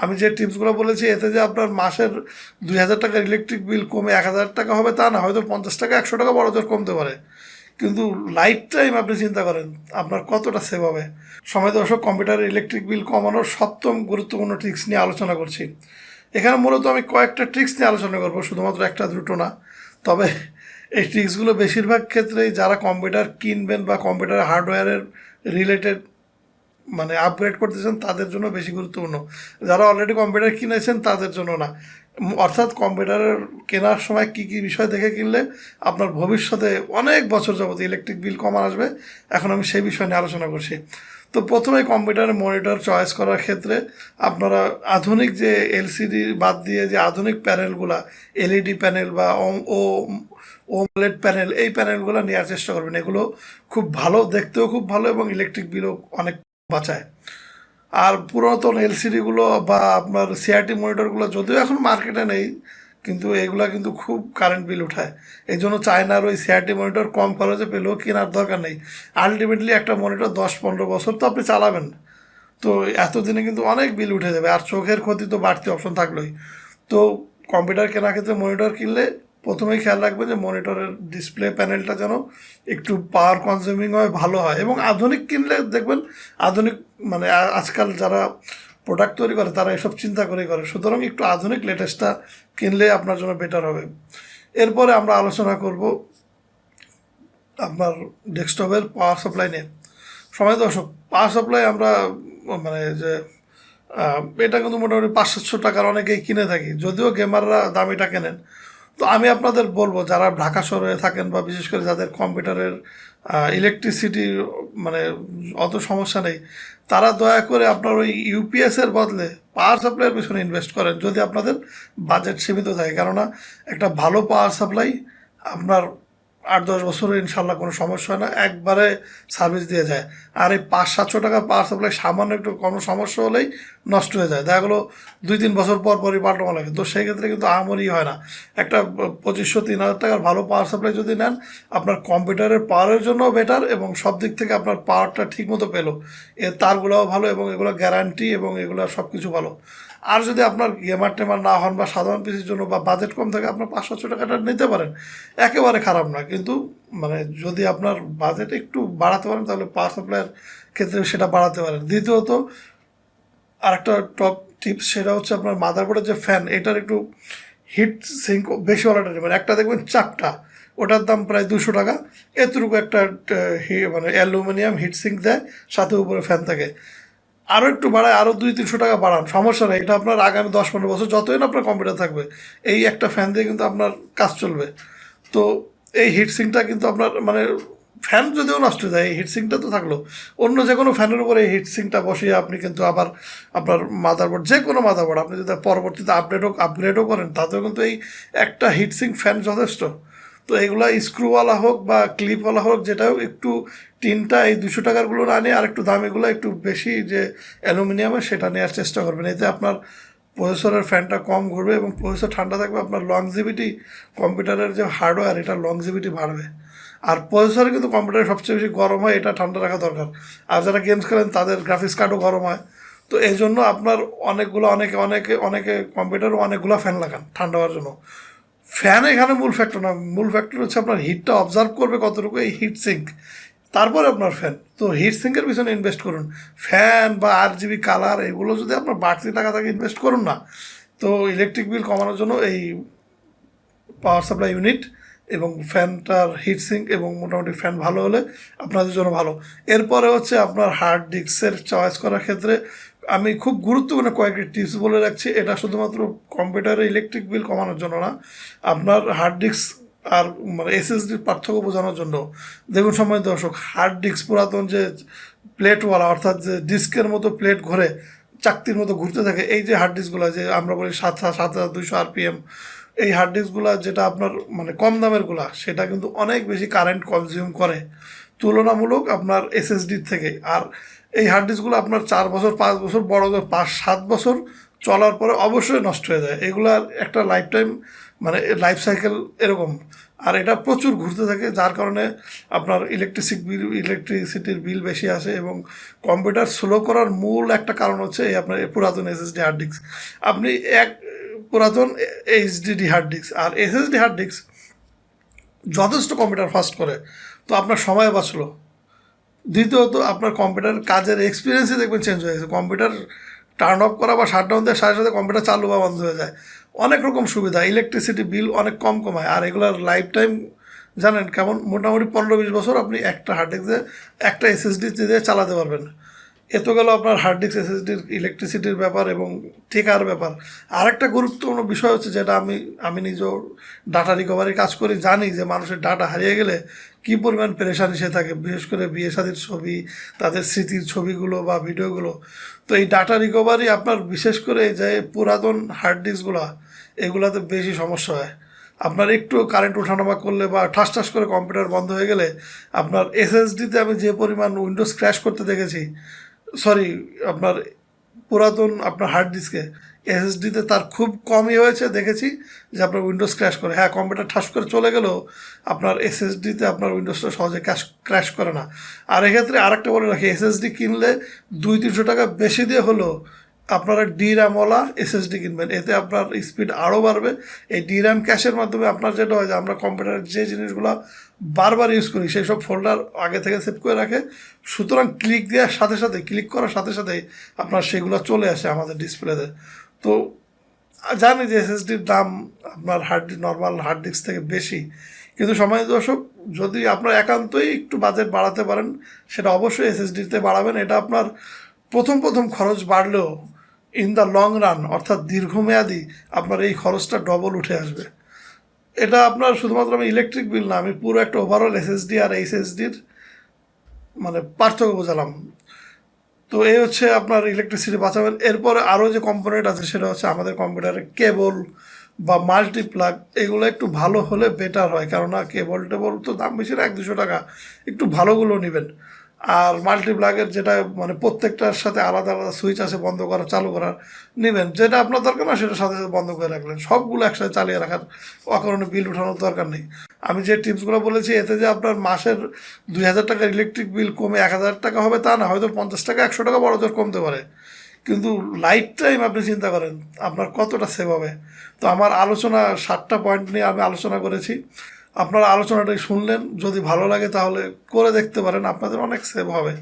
আমি যে টিপসগুলো বলেছি এতে যে আপনার মাসের 2,000 টাকার ইলেকট্রিক বিল কমে 1,000 টাকা হবে তা না, হয়তো 50 টাকা 100 টাকা বড় জোর কমতে পারে, কিন্তু লাইফ টাইম আপনি চিন্তা করেন আপনার কতটা সেভ হবে। সময় দর্শক, কম্পিউটারের ইলেকট্রিক বিল কমানোর সপ্তম গুরুত্বপূর্ণ ট্রিক্স নিয়ে আলোচনা করছি। এখানে মূলত আমি কয়েকটা ট্রিক্স নিয়ে আলোচনা করবো, শুধুমাত্র একটা দুটো না। তবে এই ট্রিক্সগুলো বেশিরভাগ ক্ষেত্রেই যারা কম্পিউটার কিনবেন বা কম্পিউটার হার্ডওয়্যারের রিলেটেড মানে আপগ্রেড করতেছেন তাদের জন্য বেশি গুরুত্বপূর্ণ, যারা অলরেডি কম্পিউটার কিনেছেন তাদের জন্য না। অর্থাৎ কম্পিউটারের কেনার সময় কী কী বিষয় দেখে কিনলে আপনার ভবিষ্যতে অনেক বছর যাবত ইলেকট্রিক বিল কম আসবে, এখন আমি সেই বিষয় নিয়ে আলোচনা করছি। তো প্রথমে কম্পিউটারের মনিটর চয়েস করার ক্ষেত্রে আপনারা আধুনিক যে এলসিডি বাদ দিয়ে যে আধুনিক প্যানেলগুলা, এলইডি প্যানেল বা ওমলেড প্যানেল, এই প্যানেলগুলো নেওয়ার চেষ্টা করবেন। এগুলো খুব ভালো, দেখতেও খুব ভালো এবং ইলেকট্রিক বিলও অনেক বাঁচায়। আর পুরাতন এলসিডিগুলো বা আপনার সিআরটি মনিটরগুলো যদিও এখন মার্কেটে নেই, কিন্তু এগুলা কিন্তু খুব কারেন্ট বিল উঠায়। এই জন্য চায়নার ওই সিআরটি মনিটর কম খরচে পেলেও কেনার দরকার নেই। আলটিমেটলি একটা মনিটর 10-15 বছর তো আপনি চালাবেন, তো এতদিনে কিন্তু অনেক বিল উঠে যাবে, আর চোখের ক্ষতি তো বাড়তি অপশন থাকলোই। তো কম্পিউটার কেনার ক্ষেত্রে মনিটর কিনলে প্রথমেই খেয়াল রাখবেন যে মনিটরের ডিসপ্লে প্যানেলটা যেন একটু পাওয়ার কনজিউমিং হয়, ভালো হয়। এবং আধুনিক কিনলে দেখবেন, আধুনিক মানে আজকাল যারা প্রোডাক্ট তৈরি করে তারা এসব চিন্তা করেই করে, সুতরাং একটু আধুনিক লেটেস্টটা কিনলে আপনার জন্য বেটার হবে। এরপরে আমরা আলোচনা করব আপনার ডেস্কটপের পাওয়ার সাপ্লাই নিয়ে। সময় দর্শক, পাওয়ার সাপ্লাই আমরা মানে যে এটা কিন্তু মোটামুটি 500-700 টাকার অনেকেই কিনে থাকি, যদিও গেমাররা দামিটা কেনেন। তো আমি আপনাদের বলবো, যারা ঢাকা শহরে থাকেন বা বিশেষ করে যাদের কম্পিউটারের ইলেকট্রিসিটি মানে অত সমস্যা নেই, তারা দয়া করে আপনার ওই ইউপিএসের বদলে পাওয়ার সাপ্লাইয়ের পিছনে ইনভেস্ট করেন যদি আপনাদের বাজেট সীমিত থাকে। কেননা একটা ভালো পাওয়ার সাপ্লাই আপনার 8-10 বছরে ইনশাল্লাহ কোনো সমস্যা হয় না, একবারে সার্ভিস দিয়ে যায়। আর এই 500-700 টাকা পাওয়ার সাপ্লাই সামান্য একটু কোনো সমস্যা হলেই নষ্ট হয়ে যায়, দেখা গেলো 2-3 বছর পর পরই পাল্টানো লাগে। তো সেই ক্ষেত্রে কিন্তু আহামরি হয় না। একটা 2500-3000 টাকার ভালো পাওয়ার সাপ্লাই যদি নেন, আপনার কম্পিউটারের পাওয়ারের জন্যও বেটার এবং সব দিক থেকে আপনার পাওয়ারটা ঠিক মতো পেলো, এর তারগুলোও ভালো এবং এগুলো গ্যারান্টি এবং এগুলো সব কিছু ভালো। আর যদি আপনার গেমার টেমার না হন বা সাধারণ পিসির জন্য বা বাজেট কম থাকে, আপনার 500-600 টাকাটা নিতে পারেন, একেবারে খারাপ না। কিন্তু মানে যদি আপনার বাজেট একটু বাড়াতে পারেন তাহলে পাওয়ার সাপ্লাইয়ের ক্ষেত্রে সেটা বাড়াতে পারেন। দ্বিতীয়ত আরেকটা টপ টিপস, সেটা হচ্ছে আপনার মাদারবোর্ডের যে ফ্যান, এটার একটু হিট সিঙ্ক বেশিওয়ালাটা নেবেন। একটা দেখবেন চাপটা, ওটার দাম প্রায় 200 টাকা, এতটুকু একটা মানে অ্যালুমিনিয়াম হিট সিঙ্ক দেয়, সাথে উপরে ফ্যান থাকে। আরও একটু বাড়ায়, আরও 200-300 টাকা বাড়ান, সমস্যা নেই। এটা আপনার আগামী 10-15 বছর যতই না আপনার কম্পিউটার থাকবে, এই একটা ফ্যান দিয়ে কিন্তু আপনার কাজ চলবে। তো এই হিটসিংটা কিন্তু আপনার মানে ফ্যান যদিও নষ্ট হয়ে যায়, এই হিটসিংটা তো থাকলো। অন্য যে কোনো ফ্যানের উপরে এই হিটসিংটা বসিয়ে আপনি কিন্তু আবার আপনার মাদারবোর্ড, যে কোনো মাদারবোর্ড আপনি যদি পরবর্তীতে আপগ্রেডও করেন, তাতেও কিন্তু এই একটা হিটসিং ফ্যান যথেষ্ট। তো এগুলা স্ক্রুওয়ালা হোক বা ক্লিপওয়ালা হোক, যেটাও একটু টিনটা এই 200 টাকারগুলো না নিয়ে আরেকটু দামিগুলো একটু বেশি যে অ্যালুমিনিয়ামের, সেটা নেওয়ার চেষ্টা করবেন। এতে আপনার প্রসেসরের ফ্যানটা কম ঘুরবে এবং প্রসেসর ঠান্ডা থাকবে, আপনার লংজিভিটি, কম্পিউটারের যে হার্ডওয়্যার এটা লংজিভিটি বাড়বে। আর প্রসেসরে কিন্তু কম্পিউটারে সবচেয়ে বেশি গরম হয়, এটা ঠান্ডা রাখা দরকার। আর যারা গেমস খেলেন তাদের গ্রাফিক্স কার্ডও গরম হয়। তো এই জন্য আপনার অনেকে কম্পিউটারও অনেকগুলো ফ্যান লাগান ঠান্ডা হওয়ার জন্য। ফ্যান এখানে মূল ফ্যাক্টর না, মূল ফ্যাক্টর হচ্ছে আপনার হিটটা অবজার্ভ করবে কতটুকু, এই হিট সিঙ্ক, তারপরে আপনার ফ্যান। তো হিট সিঙ্কের পিছনে ইনভেস্ট করুন। ফ্যান বা RGB কালার এগুলো যদি আপনার বাড়তি টাকা থাকে ইনভেস্ট করুন না। তো ইলেকট্রিক বিল কমানোর জন্য এই পাওয়ার সাপ্লাই ইউনিট এবং ফ্যানটার হিট সিঙ্ক এবং মোটামুটি ফ্যান ভালো হলে আপনাদের জন্য ভালো। এরপরে হচ্ছে আপনার হার্ড ডিস্কের চয়েস করার ক্ষেত্রে আমি খুব গুরুত্বপূর্ণ কয়েকটি টিপস বলে রাখছি। এটা শুধুমাত্র কম্পিউটারে ইলেকট্রিক বিল কমানোর জন্য না, আপনার হার্ড ডিস্ক আর মানে SSDর পার্থক্য বোঝানোর জন্য। দেখুন সময় দর্শক, হার্ড ডিস্ক পুরাতন যে প্লেটওয়ালা, অর্থাৎ যে ডিস্কের মতো প্লেট ঘুরে চাকতির মতো ঘুরতে থাকে, এই যে হার্ড ডিস্কগুলো যে আমরা বলি 7,200 RPM, এই হার্ড ডিস্কগুলো যেটা আপনার মানে কম দামেরগুলা, সেটা কিন্তু অনেক বেশি কারেন্ট কনজিউম করে তুলনামূলক আপনার SSDর থেকে। আর এই হার্ড ডিস্কগুলো আপনার 4 বছর 5 বছর, বড় 5-7 বছর চলার পরে অবশ্যই নষ্ট হয়ে যায়। এগুলার একটা লাইফ টাইম মানে লাইফ সাইকেল এরকম। আর এটা প্রচুর ঘুরতে থাকে, যার কারণে আপনার ইলেকট্রিসিটির বিল বেশি আসে। এবং কম্পিউটার স্লো করার মূল একটা কারণ হচ্ছে এই আপনার পুরাতন এসএসডি হার্ড ডিস্ক। আপনি এক পুরাতন এইচডিডি হার্ড ডিস্ক আর এসএসডি হার্ড ডিস্ক যথেষ্ট কম্পিউটার ফাস্ট করে, তো আপনার সময় বাঁচলো। দ্বিতীয়ত আপনার কম্পিউটার কাজের এক্সপিরিয়েন্সই দেখবেন চেঞ্জ হয়ে গেছে। কম্পিউটার টার্ন অফ করা বা শাটডাউন দেওয়ার সাথে সাথে কম্পিউটার চালু বা বন্ধ হয়ে যায়। অনেক রকম সুবিধা, ইলেকট্রিসিটি বিল অনেক কম কমায়। আর এগুলোর লাইফ টাইম জানেন কেমন, মোটামুটি 15-20 বছর আপনি একটা হার্ড ডিস্কে একটা এসএসডি দিয়ে চালাতে পারবেন। এ তো গেল আপনার হার্ড ডিস্ক এসএসডির ইলেকট্রিসিটির ব্যাপার এবং টেকার ব্যাপার। আরেকটা গুরুত্বপূর্ণ বিষয় হচ্ছে, যেটা আমি নিজেও ডাটা রিকভারি কাজ করি, জানি যে মানুষের ডাটা হারিয়ে গেলে কী পরিমাণ পেরেশানি সে থাকে, বিশেষ করে বিয়ে শাদীর ছবি, তাদের স্মৃতির ছবিগুলো বা ভিডিওগুলো। তো এই ডাটা রিকভারি আপনার বিশেষ করে যে পুরাতন হার্ড ডিস্কগুলো, এগুলোতে বেশি সমস্যা হয়। আপনার একটু কারেন্ট ওঠানামা করলে বা ঠাস ঠাস করে কম্পিউটার বন্ধ হয়ে গেলে আপনার এসএসডিতে আমি যে পরিমাণ উইন্ডোজ ক্র্যাশ করতে দেখেছি, সরি আপনার পুরাতন আপনার হার্ড ডিস্কে, এসএসডিতে তার খুব কমই হয়েছে দেখেছি যে আপনার উইন্ডোজ ক্র্যাশ করে। হ্যাঁ, কম্পিউটার ঠাস করে চলে গেলেও আপনার এসএসডিতে আপনার উইন্ডোজটা সহজে ক্র্যাশ করে না। আর এক্ষেত্রে আরেকটা বলে রাখি, এসএসডি কিনলে 200-300 টাকা বেশি দিয়ে হলেও আপনারা ডিরামওয়ালা এসএসডি কিনবেন, এতে আপনার স্পিড আরও বাড়বে। এই ডিরাম ক্যাশের মাধ্যমে আপনার যেটা হয় যে আমরা কম্পিউটারের যে জিনিসগুলো বারবার ইউজ করি সেই সব ফোল্ডার আগে থেকে সেভ করে রাখে, সুতরাং ক্লিক দেওয়ার সাথে সাথে, ক্লিক করার সাথে সাথেই আপনার সেগুলো চলে আসে আমাদের ডিসপ্লেতে। তো জানি যে এসএসডির দাম আপনার নর্মাল হার্ড ডিস্ক থেকে বেশি, কিন্তু সময় দর্শক, যদি আপনার একান্তই একটু বাজেট বাড়াতে পারেন সেটা অবশ্যই এসএসডিতে বাড়াবেন। এটা আপনার প্রথম প্রথম খরচ বাড়লেও ইন দ্য লং রান অর্থাৎ দীর্ঘমেয়াদী আপনার এই খরচটা ডবল উঠে আসবে। এটা আপনার শুধুমাত্র আমি ইলেকট্রিক বিল না, আমি পুরো একটা ওভারঅল এসএসডি আর এইচএসডির মানে পার্থক্য বোঝালাম। তো এই হচ্ছে আপনার ইলেকট্রিসিটি বাঁচাবেন। এরপরে আরও যে কম্পোনেন্ট আছে সেটা হচ্ছে আমাদের কম্পিউটারের কেবল বা মাল্টিপ্লাগ, এগুলো একটু ভালো হলে বেটার হয়, কেননা কেবল তো দাম বেশি না, 100-200 টাকা, একটু ভালোগুলো নেবেন। আর মাল্টিপ্লাগের যেটা মানে প্রত্যেকটার সাথে আলাদা আলাদা সুইচ আছে বন্ধ করা চালু করার, নেবেন। যেটা আপনার দরকার না সেটা সাথে সাথে বন্ধ করে রাখলেন, সবগুলো একসাথে চালিয়ে রাখার অকারণে বিল উঠানোর দরকার নেই। আমি যে টিপসগুলো বলেছি এতে যে আপনার মাসের 2000 টাকার ইলেকট্রিক বিল কমে 1000 টাকা হবে তা না, হয়তো 50 টাকা 100 টাকা বড় জোর কমতে পারে, কিন্তু লাইফ টাইম আপনি চিন্তা করেন আপনার কতটা সেভ হবে। তো আমার আলোচনা 7টা পয়েন্ট নিয়ে আমি আলোচনা করেছি, আপনারা আলোচনাটাই শুনলেন। যদি ভালো লাগে তাহলে করে দেখতে পারেন, আপনাদের অনেক সেভ হবে।